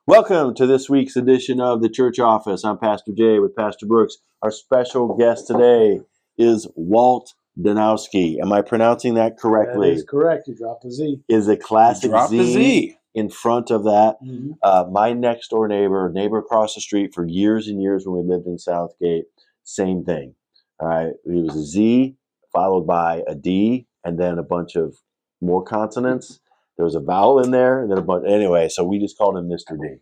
Welcome to this week's edition of the Church Office. I'm Pastor Jay with Pastor Brooks. Our special guest today is Walt Danowski. Am I pronouncing that correctly? That is correct. You dropped the Z. Is a classic Drop the Z. in front of that. Mm-hmm. My next door neighbor across the street for years and years when we lived in Southgate, same thing. All right, it was a Z followed by a D and then a bunch of more consonants. There was a vowel in there, and then a bunch. Anyway, so we just called him Mr. D.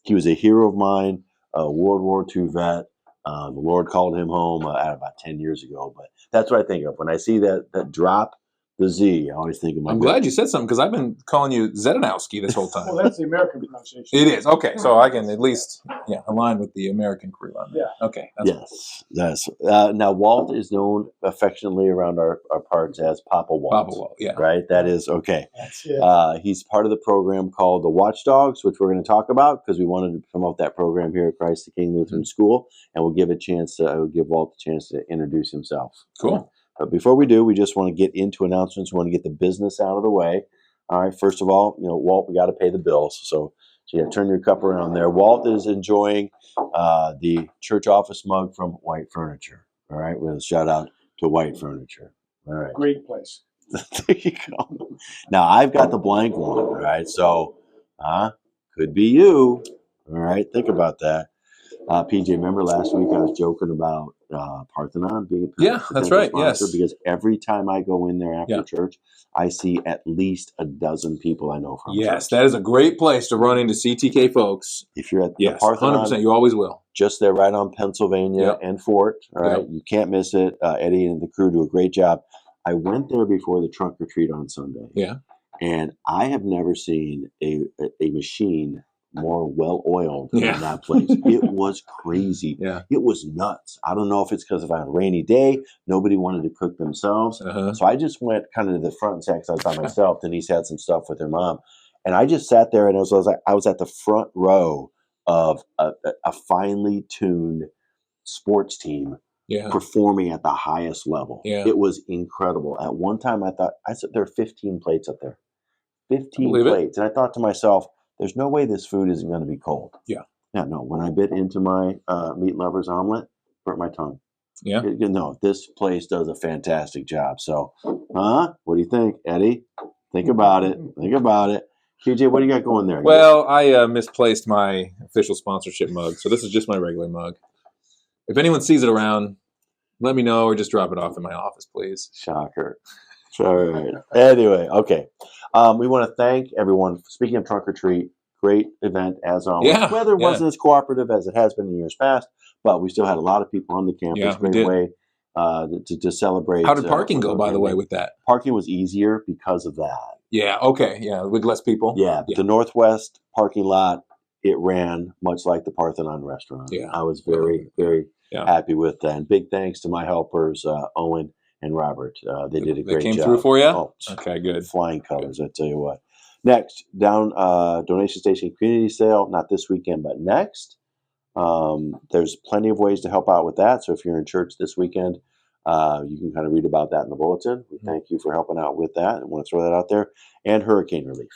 He was a hero of mine, a World War II vet. The Lord called him home about 10 years ago. But that's what I think of when I see that drop the Z. I always think of my. I'm glad you said something because I've been calling you Zedanowski this whole time. Well, that's the American pronunciation. It is. Okay, so I can at least align with the American crew on that. Yeah. Okay. Yes. Now, Walt is known affectionately around our parts as Papa Walt. Papa Walt, yeah. Right? That is okay. That's it. He's part of the program called the Watchdogs, which we're going to talk about because we wanted to promote that program here at Christ the King Lutheran School, and we'll give Walt a chance to introduce himself. Cool. But before we do, we just want to get into announcements. We want to get the business out of the way. All right. First of all, Walt, we got to pay the bills. So turn your cup around there. Walt is enjoying the church office mug from White Furniture. All right. With a shout out to White Furniture. All right. Great place. There you go. Now I've got the blank one. All right. So, could be you. All right. Think about that. PJ, remember last week I was joking about Parthenon being a that's right. sponsor, Yes. because every time I go in there after church, I see at least a dozen people I know from Yes, church. that is a great place to run into CTK folks. If you're at the Yes, Parthenon, 100%. You always will. just there right on Pennsylvania and Fort. All right. You can't miss it. Eddie and the crew do a great job. I went there before the trunk or treat on Sunday. Yeah. And I have never seen a machine more well-oiled than that place. It was crazy. Yeah. It was nuts. I don't know if it's because of a rainy day. Nobody wanted to cook themselves. Uh-huh. So I just went kind of to the front and sat because I was by myself. Denise had some stuff with her mom. And I just sat there and I was at the front row of a finely tuned sports team performing at the highest level. Yeah. It was incredible. At one time I said there are 15 plates up there. 15 plates. And I thought to myself, there's no way this food isn't going to be cold. Yeah. Yeah, no. When I bit into my meat lover's omelet, burnt my tongue. Yeah. This place does a fantastic job. So, what do you think, Eddie? Think about it. QJ, what do you got going there? Well, I misplaced my official sponsorship mug, so this is just my regular mug. If anyone sees it around, let me know or just drop it off in my office, please. Shocker. All right. Anyway, okay. We want to thank everyone. Speaking of Trunk or Treat, great event as always. Yeah, Weather wasn't as cooperative as it has been in years past, but we still had a lot of people on the campus. Yeah, great way to celebrate. How did parking go, by the way, with that? Parking was easier because of that. Yeah, okay. Yeah, with less people. Yeah, the Northwest parking lot, it ran much like the Parthenon restaurant. Yeah. I was very, very happy with that. And big thanks to my helpers, Owen and Robert. They did a great job. They came through for you? Oh, okay, good. Flying colors, I tell you what. Next, down donation station community sale, not this weekend, but next. There's plenty of ways to help out with that. So if you're in church this weekend, you can kind of read about that in the bulletin. We thank you for helping out with that. I want to throw that out there. And hurricane relief.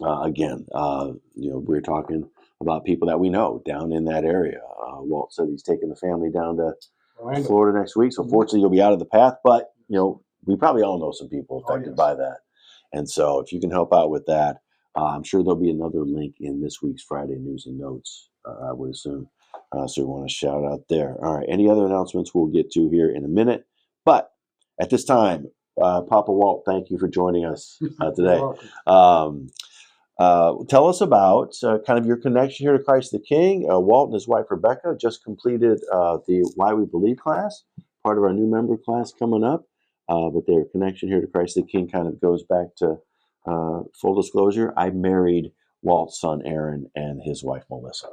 Again, we're talking about people that we know down in that area. Walt said he's taking the family down to Florida next week. So fortunately, you'll be out of the path. But, we probably all know some people affected by that. And so if you can help out with that, I'm sure there'll be another link in this week's Friday News and Notes, I would assume. So we want to shout out there. All right. Any other announcements we'll get to here in a minute. But at this time, Papa Walt, thank you for joining us today. Tell us about kind of your connection here to Christ the King. Walt and his wife, Rebecca, just completed the Why We Believe class, part of our new member class coming up. But their connection here to Christ the King kind of goes back to full disclosure. I married Walt's son, Aaron, and his wife, Melissa.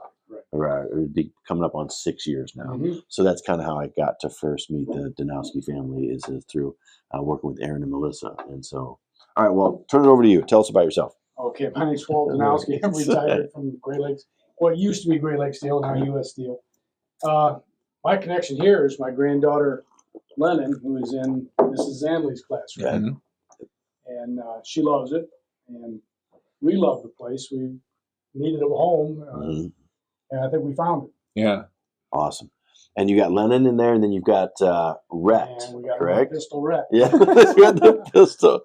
Right. It would be coming up on 6 years now. Mm-hmm. So that's kind of how I got to first meet the Danowski family is through working with Aaron and Melissa. And so, all right, well, turn it over to you. Tell us about yourself. Okay, my name's Walt Danowski. I'm retired from Great Lakes. Well, it used to be Great Lakes Steel, now U.S. Steel. My connection here is my granddaughter, Lennon, who is in Mrs. Zanley's class, right? Mm-hmm. And she loves it, and we love the place. We needed a home, Mhm. and I think we found it. Yeah. Awesome. And you got Lennon in there, and then you've got Rhett, And we got a correct? pistol Rhett. Yeah, you got the pistol.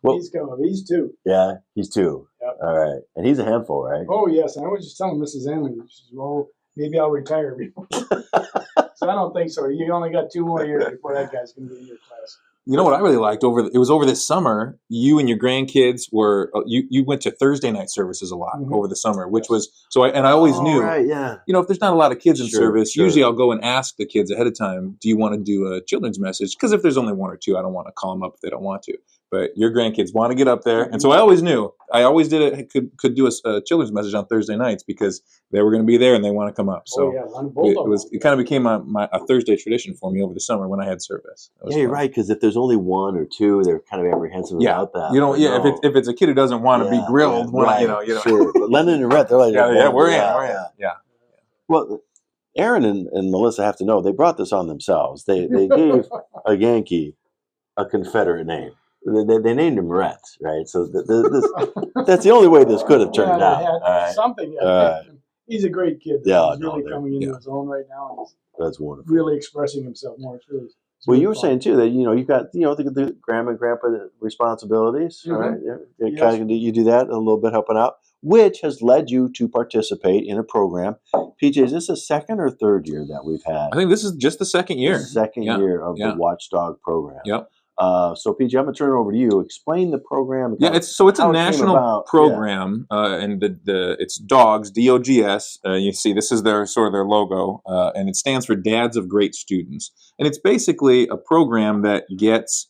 Well, He's coming. He's 2. yeah, he's 2. Yep. All right, and he's a handful, right? Oh yes, and I was just telling Mrs. Enley, she says, "Well, maybe I'll retire before." So I don't think so. You only got 2 more years before that guy's going to be in your class. You know what I really liked it was over this summer. You and your grandkids were you went to Thursday night services a lot over the summer, which was so. I always knew, right, yeah. you know, if there's not a lot of kids in Sure, service, sure. usually I'll go and ask the kids ahead of time, do you want to do a children's message? Because if there's only 1 or 2, I don't want to call them up if they don't want to. But your grandkids want to get up there, and so I always knew. I always did it. Could do a children's message on Thursday nights because they were going to be there and they want to come up. So it kind of became a Thursday tradition for me over the summer when I had service. Yeah, you're right, because if there's only 1 or 2, they're kind of apprehensive about that. You don't. Yeah, if it's a kid who doesn't want to be grilled, right, you know. Sure. But Lennon and Rhett, they're like, we're in. Yeah. Well, Aaron and Melissa have to know they brought this on themselves. They gave a Yankee a Confederate name. They named him Rhett, right? So that's the only way this could have turned out. All right. Something. He's a great kid. Yeah, he's really coming into his own right now. And that's wonderful. Really expressing himself more. It's really. Well, you were saying too that you've got the grandma and grandpa responsibilities. Mhm. All right, Yes. kind of you do that a little bit, helping out, which has led you to participate in a program. PJ, is this the 2nd or 3rd year that we've had? I think this is just the 2nd year. The 2nd year of the Watchdog program. Yep. So PJ, I'm gonna turn it over to you. Explain the program. Yeah, it's a national program, and it's DOGS, DOGS. You see, this is their logo, and it stands for Dads of Great Students, and it's basically a program that gets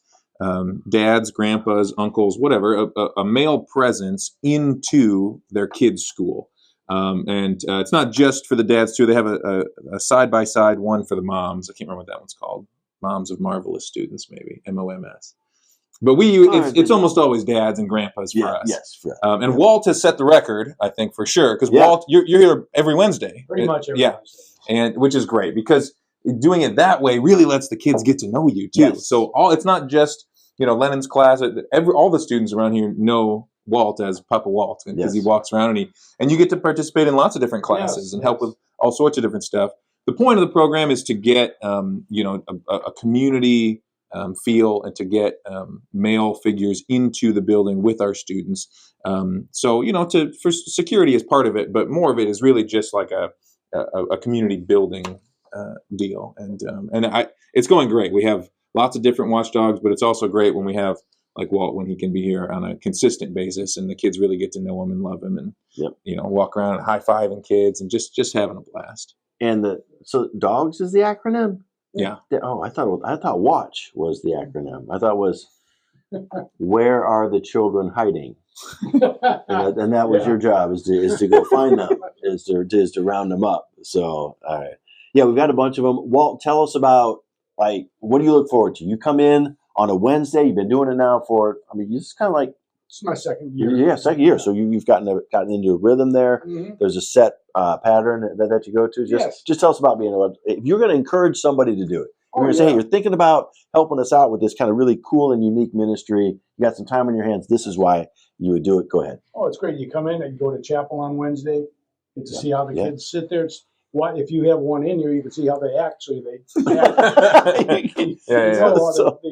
dads, grandpas, uncles, whatever, a male presence into their kids' school. And it's not just for the dads too. They have a side-by-side one for the moms. I can't remember what that one's called. Moms of Marvelous Students, maybe MOMS. But it's almost always dads and grandpas for us. Yes, for and Walt has set the record, I think, for sure, because Walt, you're here every Wednesday. Pretty much every Wednesday. And which is great because doing it that way really lets the kids get to know you too. Yes. So it's not just Lennon's class. All the students around here know Walt as Papa Walt because he walks around and you get to participate in lots of different classes and help with all sorts of different stuff. The point of the program is to get a community feel and to get male figures into the building with our students. For security is part of it, but more of it is really just like a community building deal. And it's going great. We have lots of different watchdogs, but it's also great when we have like Walt when he can be here on a consistent basis and the kids really get to know him and love him and walk around and high-fiving kids and just having a blast. And so DOGS is the acronym? Yeah. Oh, I thought WATCH was the acronym. I thought it was Where Are the Children Hiding? and that was your job is to go find them, is to round them up. So, all right. Yeah, we've got a bunch of them. Walt, tell us about, like, what do you look forward to? You come in on a Wednesday. You've been doing it now it's kind of like, it's my 2nd year. Yeah, 2nd year. So you've gotten into a rhythm there. Mm-hmm. There's a set pattern that you go to. Just tell us about if you're going to encourage somebody to do it. You're going to say, hey, you're thinking about helping us out with this kind of really cool and unique ministry. You got some time on your hands. This is why you would do it. Go ahead. Oh, it's great. You come in and go to chapel on Wednesday. Get to see how the kids sit there. If you have one in here, you can see how they act. So they they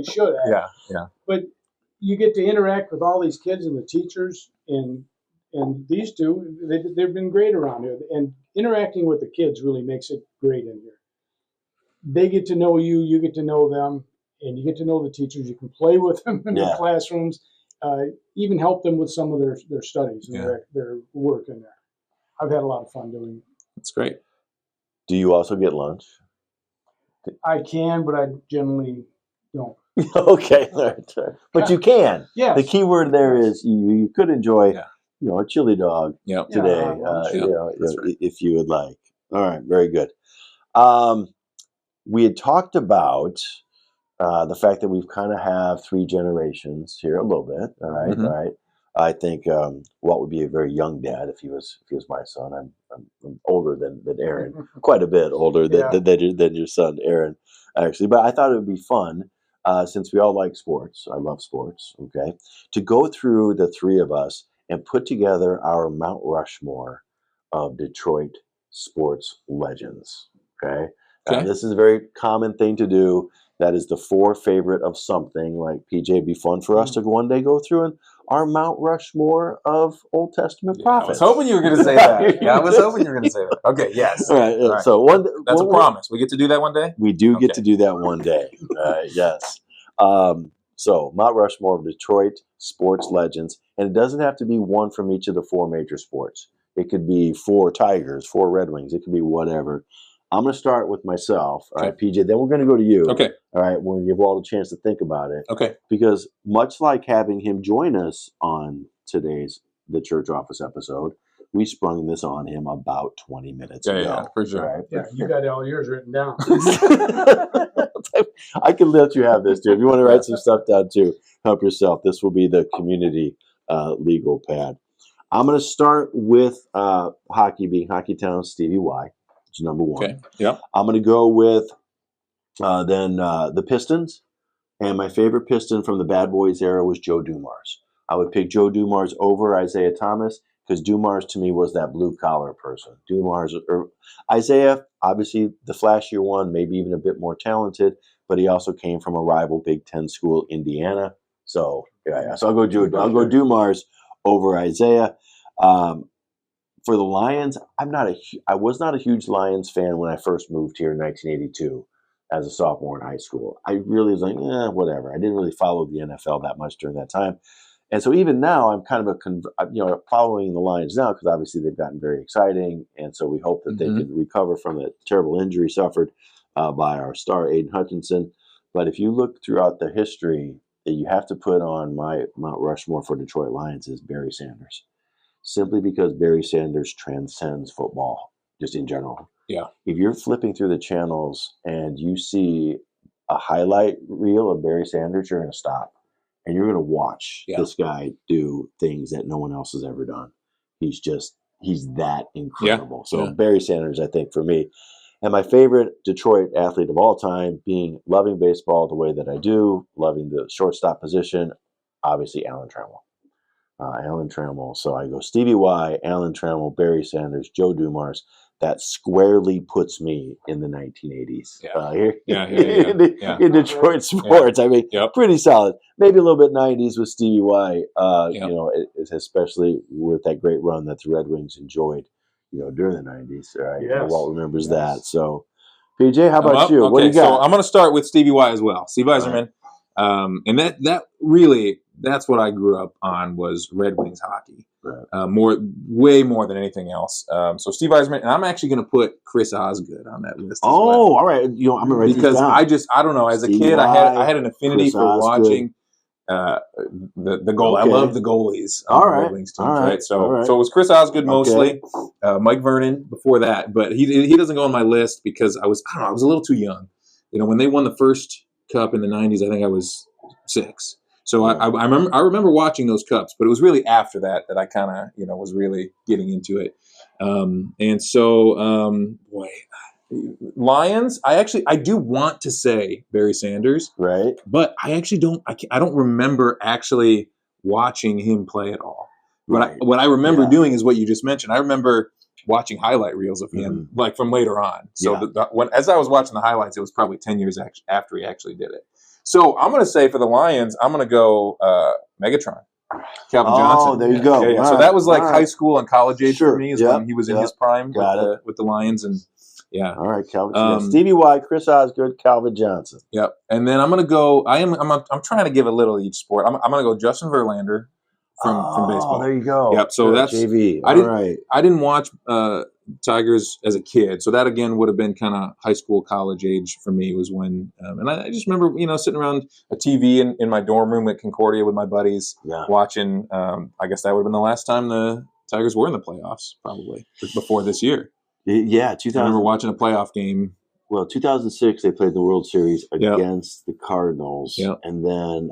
should act. Yeah. But you get to interact with all these kids and the teachers, and these two, they've been great around here. And interacting with the kids really makes it great in here. They get to know you, you get to know them, and you get to know the teachers. You can play with them in the classrooms, even help them with some of their studies and their work in there. I've had a lot of fun doing it. That's great. Do you also get lunch? I can, but I generally don't. Okay, but you can. Yeah. The key word there is you could enjoy, a chili dog today, if you would like. All right, very good. We had talked about the fact that we've kind of have 3 generations here a little bit. All right, Mm-hmm. all right. I think Walt would be a very young dad if he was my son. I'm older than Aaron, quite a bit older than your son, Aaron, actually. But I thought it would be fun. Since we all like sports, I love sports, okay, to go through the 3 of us and put together our Mount Rushmore of Detroit sports legends. Okay. Okay. This is a very common thing to do. That is the 4 favorite of something. Like PJ, it'd be fun for us to one day go through our Mount Rushmore of Old Testament prophets. I was hoping you were going to say that. I was hoping you were going to say that. Okay, yes. All right. All right. So that's a promise. We get to do that one day? We do get to do that one day. Yes. So Mount Rushmore of Detroit sports legends. And it doesn't have to be one from each of the 4 major sports. It could be 4 Tigers, 4 Red Wings. It could be whatever. I'm going to start with myself. All right, PJ. Then we're going to go to you. Okay. All right. We'll give Walt a chance to think about it. Okay. Because much like having him join us on today's The Church Office episode, we sprung this on him about 20 minutes ago. Yeah, for sure. Right? Yeah, you got all yours written down. I can let you have this, too. If you want to write some stuff down, too, help yourself. This will be the community legal pad. I'm going to start with hockey, being Hockey Town Stevie Y. It's number 1. Okay. Yep. I'm going to go with then the Pistons. And my favorite Piston from the Bad Boys era was Joe Dumars. I would pick Joe Dumars over Isaiah Thomas because Dumars to me was that blue-collar person. Isaiah, obviously the flashier one, maybe even a bit more talented, but he also came from a rival Big Ten school, Indiana. So I'll go Dumars over Isaiah. For the Lions, I was not a huge Lions fan when I first moved here in 1982 as a sophomore in high school. I really was like, whatever. I didn't really follow the NFL that much during that time. And so even now, I'm kind of following the Lions now because obviously they've gotten very exciting. And so we hope that they can recover from the terrible injury suffered by our star, Aiden Hutchinson. But if you look throughout the history, that you have to put on my Mount Rushmore for Detroit Lions is Barry Sanders. Simply because Barry Sanders transcends football, just in general. Yeah. If you're flipping through the channels and you see a highlight reel of Barry Sanders, you're going to stop. And you're going to watch this guy do things that no one else has ever done. He's that incredible. So Barry Sanders, I think, for me. And my favorite Detroit athlete of all time, being loving baseball the way that I do, loving the shortstop position, obviously Alan Trammell. Alan Trammell. So I go Stevie Y, Alan Trammell, Barry Sanders, Joe Dumars. That squarely puts me in the 1980s. In Detroit sports. I mean, pretty solid. Maybe a little bit 90s with Stevie Y. Especially with that great run that the Red Wings enjoyed, during the 90s. Right? Yes. Walt remembers that. So, PJ, how about you? Okay, What do you got? So I'm going to start with Stevie Y as well. Steve Yzerman. And that really, that's what I grew up on was Red Wings hockey. Right. Way more than anything else. So Steve Yzerman, and I'm actually going to put Chris Osgood on that list. All right. I'm going to write because down. I don't know. As a kid, I had an affinity Chris for Osgood. watching the goal. Okay. I love the goalies. On the Red Wings teams, right? So it was Chris Osgood mostly. Mike Vernon before that, but he doesn't go on my list because I was a little too young. When they won the first cup in the 90s, I think I was 6. So I remember watching those cups, but it was really after that I kind of was really getting into it. And so Lions. I do want to say Barry Sanders, right? But I actually don't. I don't remember actually watching him play at all. But what I remember doing is what you just mentioned. I remember watching highlight reels of him, like from later on. So as I was watching the highlights, it was probably 10 years after he actually did it. So I'm going to say for the Lions, I'm going to go Megatron, Calvin Johnson. Oh, there you go. Yeah. So that was like high school and college age for me is when he was in his prime with the Lions. And all right, Calvin. Stevie Y, Chris Osgood, Calvin Johnson. Yep. And then I'm going to go. I'm trying to give a little each sport. I'm going to go Justin Verlander from baseball. There you go. Yep. So that's JV. I didn't watch Tigers as a kid, so that again would have been kind of high school, college age for me. Was when, and I just remember sitting around a TV in my dorm room at Concordia with my buddies, watching. I guess that would have been the last time the Tigers were in the playoffs, probably before this year. Yeah, 2000. I remember watching a playoff game. Well, 2006 they played the World Series against the Cardinals, and then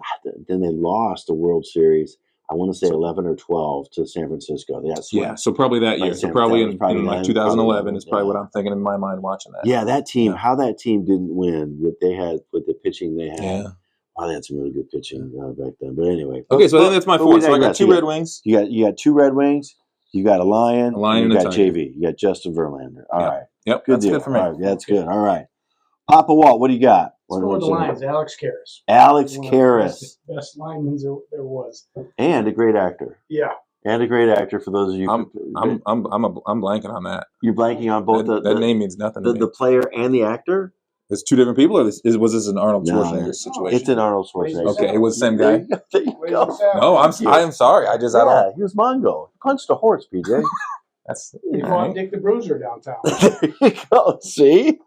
they lost the World Series. I want to say 11 or 12 to San Francisco. They got swept. Yeah, so probably that year. So probably in like 2011 is probably what I'm thinking in my mind watching that. Yeah, that team. How that team didn't win with the pitching they had Oh, they had some really good pitching back then. But anyway. Okay, so I think that's my four. So I got digress. two Red Wings. You got two Red Wings. You got a Lion. And you a got Tiger. JV. You got Justin Verlander. All right. Yep. Good That's deal. good for me. All right, that's good. All right. Papa Walt, what do you got? Let's go with the Lions. Alex Karras. Alex One of the Karras. best linemen there was. And a great actor. Yeah. And a great actor for those of you. I'm blanking on that. You're blanking on both that name means nothing to me. The player and the actor? It's two different people, or was this an Arnold Schwarzenegger situation? It's an Arnold Schwarzenegger. Okay, it was the same guy. There you go. No, I'm sorry. I don't. He was Mongo. He punched a horse, PJ. He fought Dick the Bruiser downtown. There you go. See?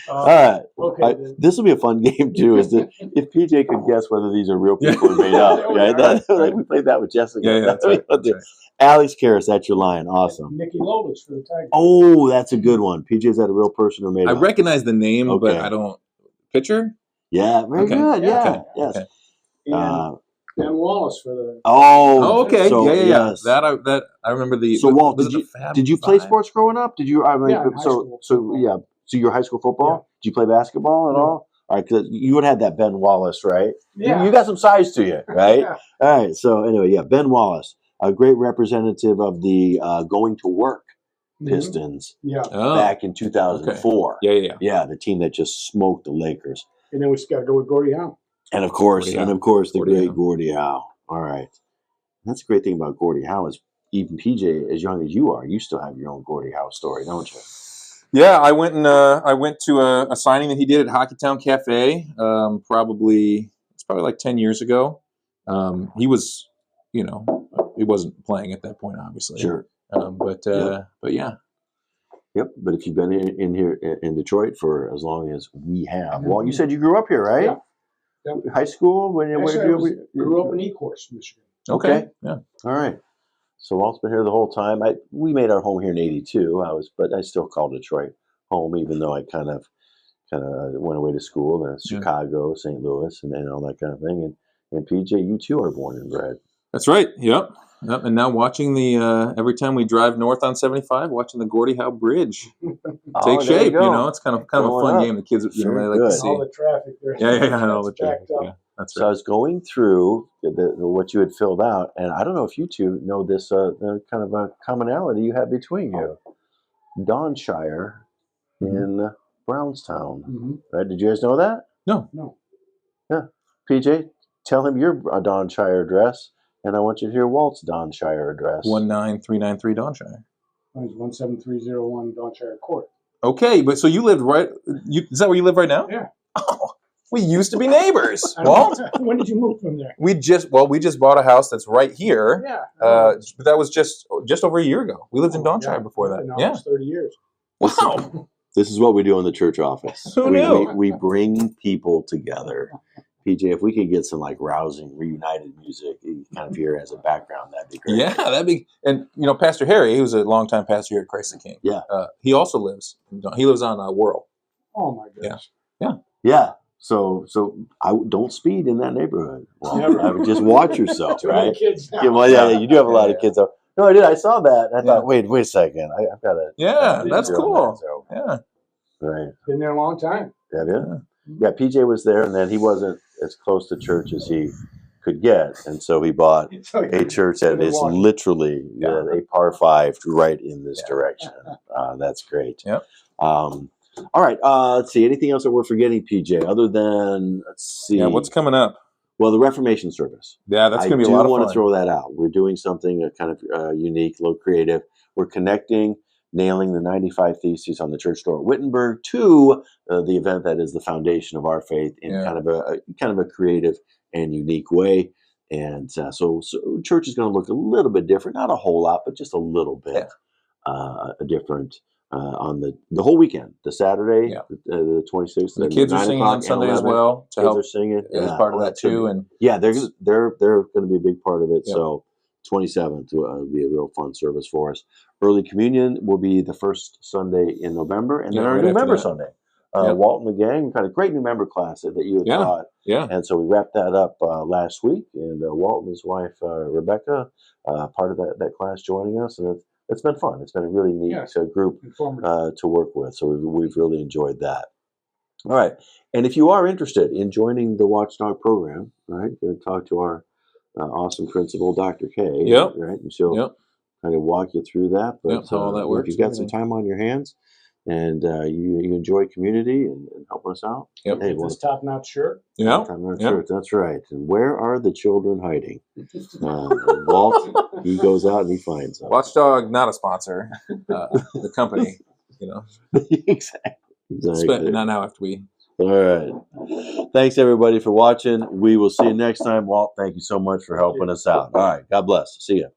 All right. Okay. This will be a fun game too. Is that if PJ could guess whether these are real people or made up? Right? We played that with Jessica. Yeah, that's right. Alex Karras, that's your line. Awesome. Nicky Lotus for the Tigers. Oh, that's a good one. PJ, is that a real person or made up? I recognize the name, but I don't. Pitcher? Yeah, very good. Yeah. Okay. Yes. Okay. And Ben Wallace for the. Oh, okay. So, yeah. Yes. That I remember the. So Walt, did you play Five? sports growing up? Did you? I mean, Yeah, in high school. So you were high school football. Did you play basketball at all? All right, because you would have had that Ben Wallace, right? Yeah. You got some size to you, right? Yeah. All right. So anyway, Ben Wallace, a great representative of the going to work Pistons. Yeah. Back in 2004. Okay. Yeah, the team that just smoked the Lakers. And then we got to go with Gordie Howe. And of course, the Gordie great Gordie Howe. All right. That's the great thing about Gordie Howe is even PJ, as young as you are, you still have your own Gordie Howe story, don't you? Yeah, I went to a signing that he did at Hockeytown Cafe. Probably like 10 years ago. He was, he wasn't playing at that point, obviously. Sure. But yeah. Yep. But if you've been in here in Detroit for as long as we have, well, you said you grew up here, right? Yeah. Yep. High school? Actually, I grew up in Ecorse, Michigan. Okay. Yeah. All right. So Walt's been here the whole time. We made our home here in '82. But I still call Detroit home, even though I kind of went away to school to Chicago, St. Louis, and all that kind of thing. And PJ, you too are born and bred. That's right. Yep. And now watching the every time we drive north on 75, watching the Gordie Howe Bridge take shape. It's kind of a fun game. The kids, they like to see all the traffic there. Yeah, all the traffic. Yeah, that's right. So I was going through what you had filled out, and I don't know if you two know this kind of a commonality you have between you. Donshire in Brownstown, right? Did you guys know that? No. Yeah. PJ, tell him your Donshire address. And I want you to hear Walt's Donshire address. 19393 Donshire. It's 17301 Donshire Court. Okay, but so you lived right. Is that where you live right now? Yeah. Oh, we used to be neighbors. Walt. When did you move from there? We just bought a house that's right here. Yeah. But that was just over a year ago. We lived in Donshire before that. No, Yeah. almost 30 years. Wow. This is what we do in the church office. Who knew? We bring people together. PJ, if we could get some rousing, reunited music kind of here as a background, that'd be great. Yeah, that'd be. And Pastor Harry, he was a longtime pastor here at Christ the King. Yeah. He also lives. He lives on Whirl. Oh my gosh. Yeah. So I don't speed in that neighborhood. Well, Never. I would just watch yourself, Too many right? kids now. Yeah, well, yeah, you do have a lot of kids. Though. No, I did. I saw that. I thought, wait a second. I've got to. Yeah, that's cool. Yeah. Right. Been there a long time. Yeah, PJ was there, and then he wasn't as close to church as he could get, and so he bought a church that is literally a par 5 right in this direction. That's great. Yep. All right. Let's see. Anything else that we're forgetting, PJ? Other than let's see. Yeah. What's coming up? Well, the Reformation service. Yeah, that's going to be a lot of fun. I do want to throw that out. We're doing something kind of unique, a little creative. We're nailing the 95 Theses on the church door at Wittenberg to the event that is the foundation of our faith in kind of a creative and unique way. And so church is going to look a little bit different, not a whole lot, but just a little bit different on the whole weekend, the Saturday, the 26th. The kids are singing on Sunday as well. Kids are singing as part of that too. And they're going to be a big part of it. Yep. So 27th will be a real fun service for us. Early communion will be the first Sunday in November, and then our new member Sunday. Walt and the gang, kind of great new member class that you had taught. Yeah. And so we wrapped that up last week, and Walt and his wife, Rebecca, part of that class joining us, and it's been fun. It's been a really neat group to work with, so we've really enjoyed that. All right. And if you are interested in joining the Watchdog program, right, go talk to our awesome principal, Dr. K. Yep. Right, and she'll kind of walk you through that. But how all that works. if you've got some time on your hands and you enjoy community and helping us out, hey, this top-notch shirt. Top-notch shirt. That's right. And where are the children hiding? Walt, he goes out and he finds them. Watchdog, not a sponsor. The company, Exactly. But not now after we. All right. Thanks, everybody, for watching. We will see you next time. Walt, thank you so much for helping us out. All right. God bless. See you.